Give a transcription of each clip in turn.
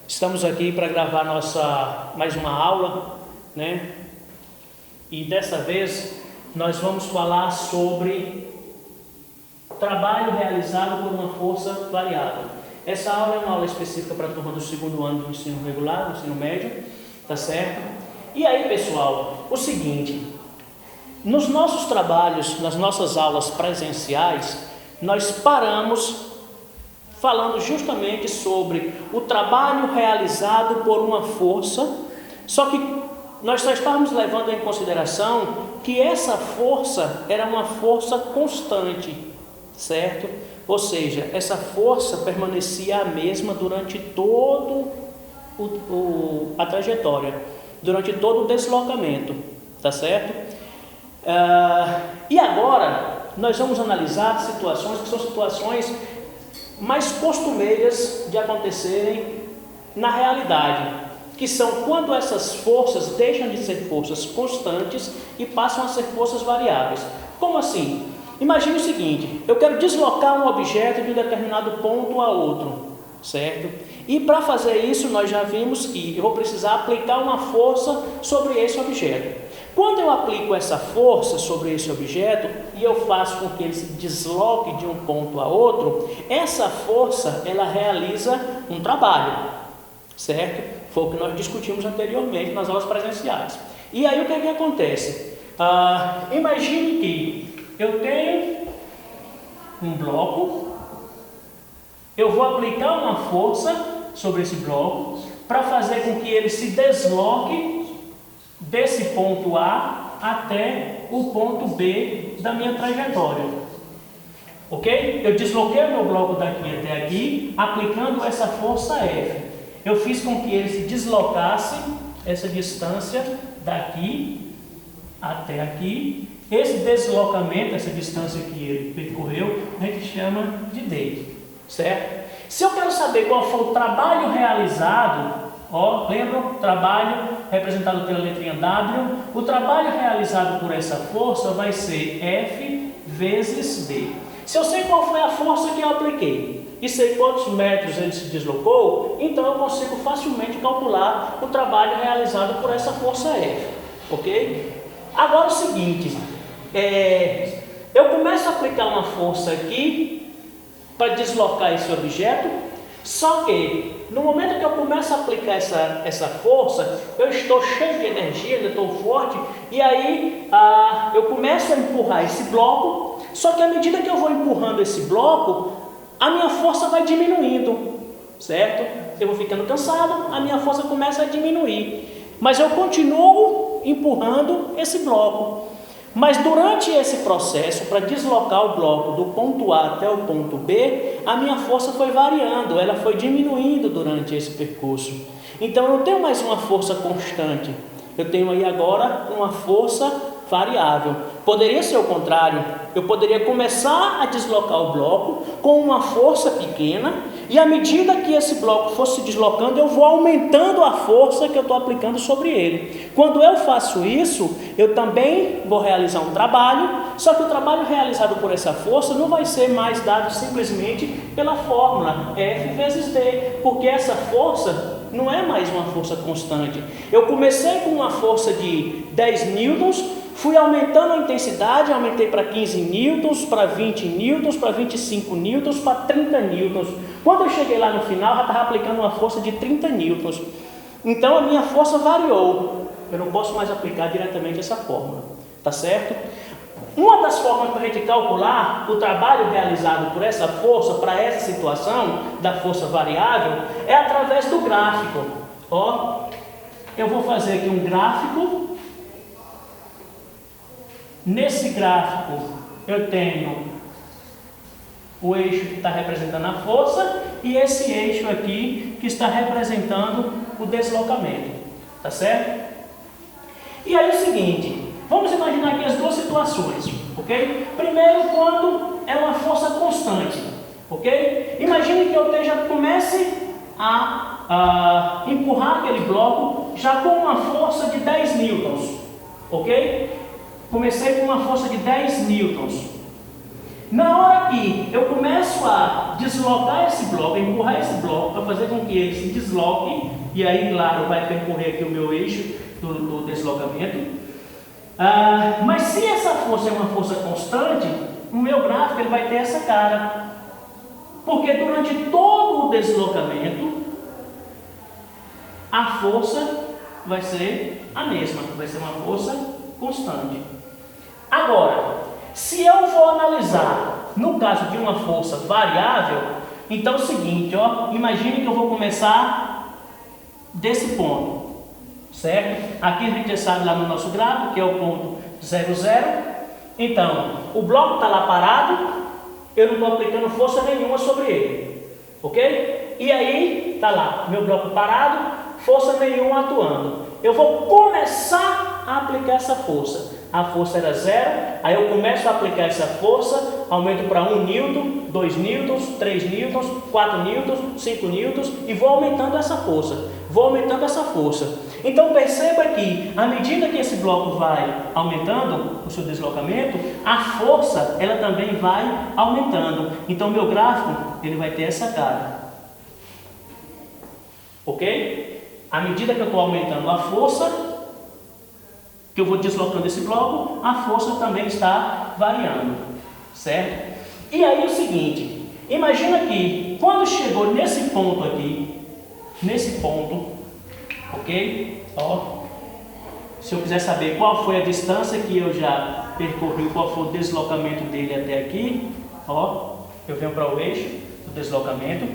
Estamos aqui para gravar mais uma aula, né? E dessa vez nós vamos falar sobre trabalho realizado por uma força variável. Essa aula é uma aula específica para a turma do segundo ano do ensino regular, do ensino médio, tá certo? E aí, pessoal, o seguinte, nos nossos trabalhos, nas nossas aulas presenciais, nós paramos falando justamente sobre o trabalho realizado por uma força, só que nós só estávamos levando em consideração que essa força era uma força constante, certo? Ou seja, essa força permanecia a mesma durante todo a trajetória, durante todo o deslocamento, tá certo? E agora nós vamos analisar situações que são situações mais costumeiras de acontecerem na realidade, que são quando essas forças deixam de ser forças constantes e passam a ser forças variáveis. Como assim? Imagine o seguinte, eu quero deslocar um objeto de um determinado ponto a outro, certo? E para fazer isso nós já vimos que eu vou precisar aplicar uma força sobre esse objeto. Quando eu aplico essa força sobre esse objeto e eu faço com que ele se desloque de um ponto a outro, essa força ela realiza um trabalho, certo? Foi o que nós discutimos anteriormente nas aulas presenciais. E aí o que é que acontece? Imagine que eu tenho um bloco, eu vou aplicar uma força sobre esse bloco para fazer com que ele se desloque desse ponto A até o ponto B da minha trajetória. Ok? Eu desloquei o meu bloco daqui até aqui, aplicando essa força F. Eu fiz com que ele se deslocasse essa distância daqui até aqui. Esse deslocamento, essa distância que ele percorreu, a gente chama de D, certo? Se eu quero saber qual foi o trabalho realizado, lembra o trabalho representado pela letrinha W? O trabalho realizado por essa força vai ser F vezes D. Se eu sei qual foi a força que eu apliquei e sei quantos metros ele se deslocou, então eu consigo facilmente calcular o trabalho realizado por essa força F, ok? Agora o seguinte, eu começo a aplicar uma força aqui para deslocar esse objeto, só que no momento que eu começo a aplicar essa força, eu estou cheio de energia, eu estou forte, e aí eu começo a empurrar esse bloco, só que à medida que eu vou empurrando esse bloco, a minha força vai diminuindo, certo? Eu vou ficando cansado, a minha força começa a diminuir, mas eu continuo empurrando esse bloco. Mas durante esse processo, para deslocar o bloco do ponto A até o ponto B, a minha força foi variando, ela foi diminuindo durante esse percurso. Então eu não tenho mais uma força constante, eu tenho aí agora uma força variável. Poderia ser o contrário, eu poderia começar a deslocar o bloco com uma força pequena e à medida que esse bloco fosse se deslocando, eu vou aumentando a força que eu estou aplicando sobre ele. Quando eu faço isso, eu também vou realizar um trabalho, só que o trabalho realizado por essa força não vai ser mais dado simplesmente pela fórmula F vezes D, porque essa força não é mais uma força constante. Eu comecei com uma força de 10 newtons, fui aumentando a intensidade, aumentei para 15 newtons, para 20 newtons, para 25 newtons, para 30 newtons. Quando eu cheguei lá no final, já estava aplicando uma força de 30 newtons. Então a minha força variou. Eu não posso mais aplicar diretamente essa fórmula, tá certo? Uma das formas para a gente calcular o trabalho realizado por essa força, para essa situação da força variável, é através do gráfico. Eu vou fazer aqui um gráfico. Nesse gráfico eu tenho o eixo que está representando a força e esse eixo aqui que está representando o deslocamento, tá certo? E aí é o seguinte, vamos imaginar aqui as duas situações, ok? Primeiro, quando é uma força constante, ok? Imagine que eu comece a empurrar aquele bloco já com uma força de 10 newtons, ok? Comecei com uma força de 10 newtons. Na hora que eu começo a deslocar esse bloco, empurrar esse bloco para fazer com que ele se desloque, e aí, claro, vai percorrer aqui o meu eixo do deslocamento. Mas se essa força é uma força constante, o meu gráfico ele vai ter essa cara, porque durante todo o deslocamento a força vai ser a mesma, vai ser uma força constante. Agora, se eu vou analisar no caso de uma força variável, então é o seguinte, ó, imagine que eu vou começar desse ponto, certo? Aqui a gente já sabe lá no nosso gráfico que é o ponto 0, 0. Então, o bloco está lá parado, eu não estou aplicando força nenhuma sobre ele, ok? E aí, está lá, meu bloco parado, força nenhuma atuando. Eu vou começar a aplicar essa força. A força era 0, aí eu começo a aplicar essa força, aumento para 1 newton, 2 newtons, 3 newtons, 4 newtons, 5 newtons e vou aumentando essa força. Vou aumentando essa força. Então perceba que, à medida que esse bloco vai aumentando o seu deslocamento, a força ela também vai aumentando. Então meu gráfico ele vai ter essa cara. Ok? À medida que eu estou aumentando a força, que eu vou deslocando esse bloco, a força também está variando, certo? E aí é o seguinte, imagina que quando chegou nesse ponto aqui, nesse ponto, ok? Ó, se eu quiser saber qual foi a distância que eu já percorri, qual foi o deslocamento dele até aqui, ó, eu venho para o eixo do deslocamento.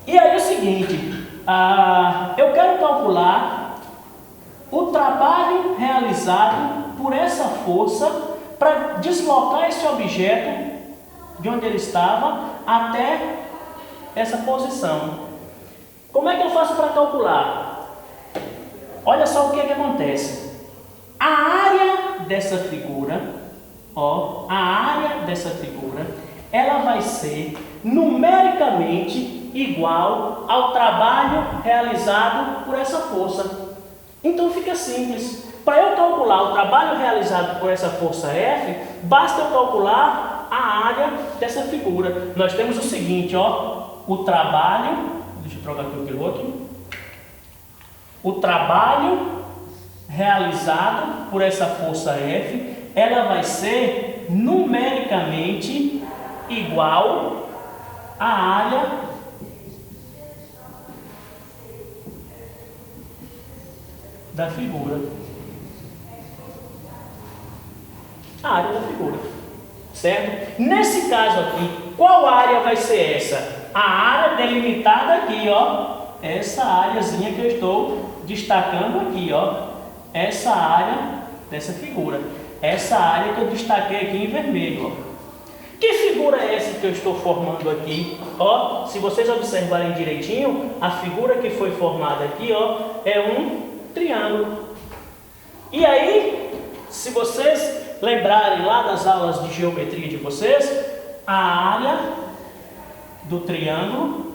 E aí é o seguinte, eu quero calcular o trabalho realizado por essa força para deslocar esse objeto de onde ele estava até essa posição. Como é que eu faço para calcular? Olha só o que acontece. A área dessa figura, ó, a área dessa figura, ela vai ser numericamente igual ao trabalho realizado por essa força. Então fica simples. Para eu calcular o trabalho realizado por essa força F, basta eu calcular a área dessa figura. Nós temos o seguinte, ó, o trabalho, deixa eu trocar aqui o piloto. O trabalho realizado por essa força F, ela vai ser numericamente igual à área da figura. A área da figura, certo? Nesse caso aqui, qual área vai ser essa? A área delimitada aqui, ó, essa áreazinha que eu estou destacando aqui, ó, essa área dessa figura, essa área que eu destaquei aqui em vermelho, ó. Que figura é essa que eu estou formando aqui? Ó, se vocês observarem direitinho, a figura que foi formada aqui, ó, é um triângulo. E aí, se vocês lembrarem lá das aulas de geometria de vocês, a área do triângulo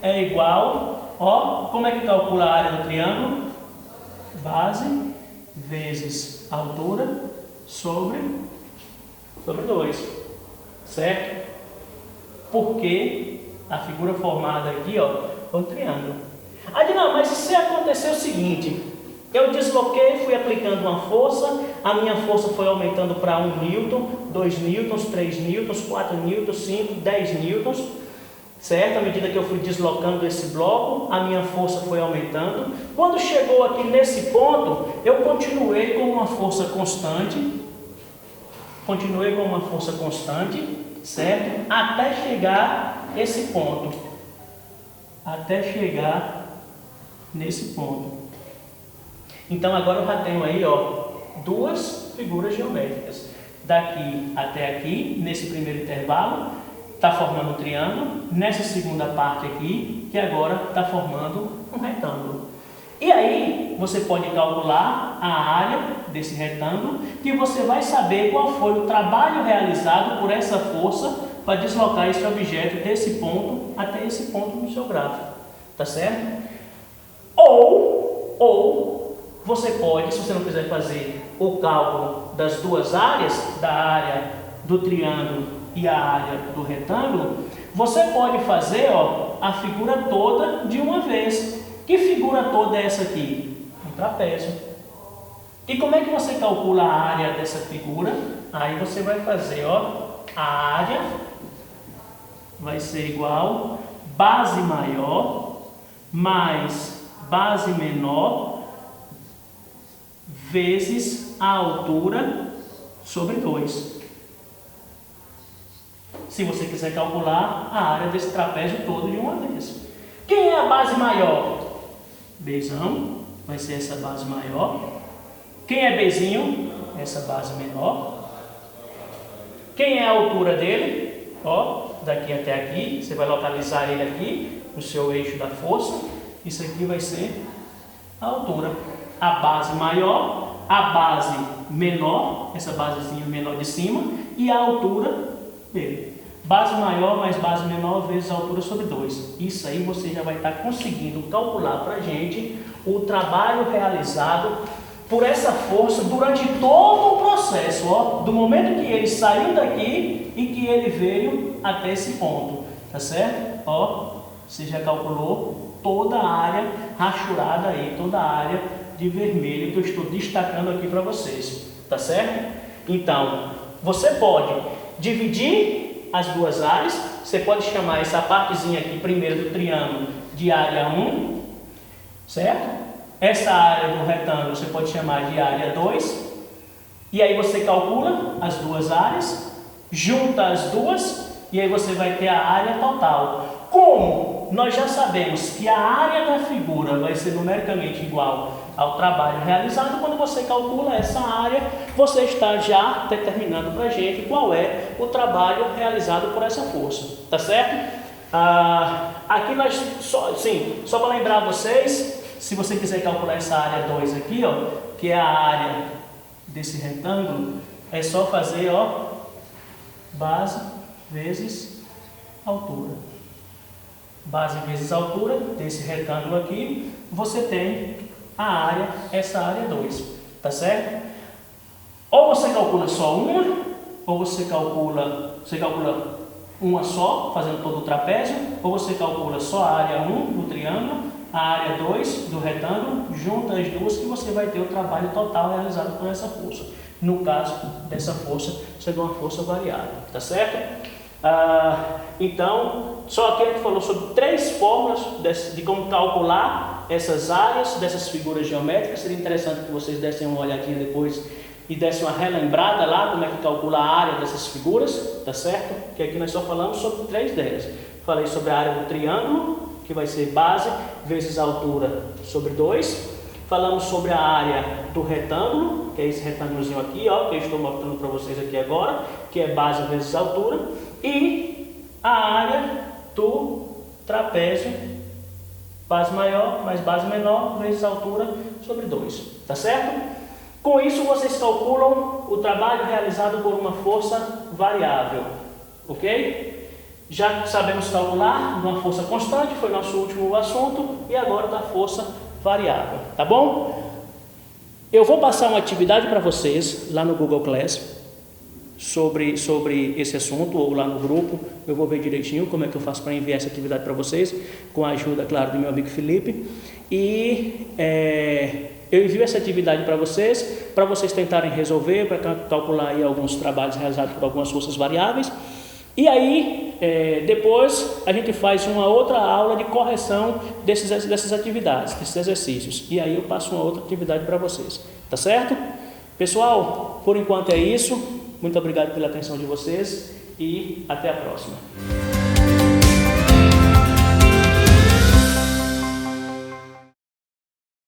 é igual, ó, como é que calcula a área do triângulo? Base vezes altura sobre 2, certo? Porque a figura formada aqui, ó, é um triângulo. Não, mas se acontecer o seguinte, eu desloquei, fui aplicando uma força, a minha força foi aumentando para 1 newton, 2 newtons, 3 newtons, 4 newtons, 5, 10 newtons, certo? À medida que eu fui deslocando esse bloco, a minha força foi aumentando. Quando chegou aqui nesse ponto, eu continuei com uma força constante, certo? Até chegar esse ponto, até chegar nesse ponto. Então agora eu já tenho aí, ó, duas figuras geométricas. Daqui até aqui, nesse primeiro intervalo, está formando um triângulo. Nessa segunda parte aqui, que agora está formando um retângulo. E aí, você pode calcular a área desse retângulo, que você vai saber qual foi o trabalho realizado por essa força para deslocar esse objeto desse ponto até esse ponto no seu gráfico. Tá certo? Ou você pode, se você não quiser fazer o cálculo das duas áreas, da área do triângulo e a área do retângulo, você pode fazer, ó, a figura toda de uma vez. Que figura toda é essa aqui? Um trapézio. E como é que você calcula a área dessa figura? Aí você vai fazer, ó, a área vai ser igual base maior mais base menor vezes a altura sobre 2. Se você quiser calcular a área desse trapézio todo de uma vez. Quem é a base maior? Bzão, vai ser essa base maior. Quem é Bzinho? Essa base menor. Quem é a altura dele? Ó, daqui até aqui, você vai localizar ele aqui no seu eixo da força. Isso aqui vai ser a altura. A base maior, a base menor, essa basezinha menor de cima, e a altura dele. Base maior mais base menor vezes a altura sobre 2. Isso aí você já vai estar conseguindo calcular para a gente o trabalho realizado por essa força durante todo o processo, ó, do momento que ele saiu daqui e que ele veio até esse ponto, tá certo? Ó, você já calculou toda a área rachurada aí, toda a área de vermelho que eu estou destacando aqui para vocês, tá certo? Então, você pode dividir as duas áreas, você pode chamar essa partezinha aqui primeiro do triângulo de área 1, certo? Essa área do retângulo você pode chamar de área 2, e aí você calcula as duas áreas, junta as duas, e aí você vai ter a área total. Como nós já sabemos que a área da figura vai ser numericamente igual ao trabalho realizado, quando você calcula essa área, você está já determinando para a gente qual é o trabalho realizado por essa força, tá certo? Aqui nós, só para lembrar vocês, se você quiser calcular essa área 2 aqui, ó, que é a área desse retângulo, é só fazer, ó, base vezes altura. Base vezes altura desse retângulo aqui, você tem a área, essa área 2, tá certo? Ou você calcula só uma, ou você calcula uma só, fazendo todo o trapézio, ou você calcula só a área 1 do triângulo, a área 2 do retângulo, junta as duas que você vai ter o trabalho total realizado por essa força. No caso dessa força, seria uma força variável, tá certo? Então, só aqui a gente falou sobre 3 fórmulas de como calcular essas áreas dessas figuras geométricas. Seria interessante que vocês dessem uma olhadinha depois e dessem uma relembrada lá como é que calcula a área dessas figuras, tá certo? Que aqui nós só falamos sobre 3 delas. Falei sobre a área do triângulo, que vai ser base vezes a altura sobre 2. Falamos sobre a área do retângulo, que é esse retângulozinho aqui, ó, que eu estou mostrando para vocês aqui agora, que é base vezes altura. E a área do trapézio, base maior mais base menor vezes altura sobre 2, tá certo? Com isso vocês calculam o trabalho realizado por uma força variável, ok? Já sabemos calcular uma força constante, foi nosso último assunto, e agora da força variável, tá bom? Eu vou passar uma atividade para vocês lá no Google Class sobre esse assunto, ou lá no grupo. Eu vou ver direitinho como é que eu faço para enviar essa atividade para vocês, com a ajuda, claro, do meu amigo Felipe. E eu envio essa atividade para vocês tentarem resolver, para calcular aí alguns trabalhos realizados por algumas forças variáveis. E aí, depois a gente faz uma outra aula de correção dessas atividades, desses exercícios. E aí eu passo uma outra atividade para vocês, tá certo? Pessoal, por enquanto é isso. Muito obrigado pela atenção de vocês e até a próxima.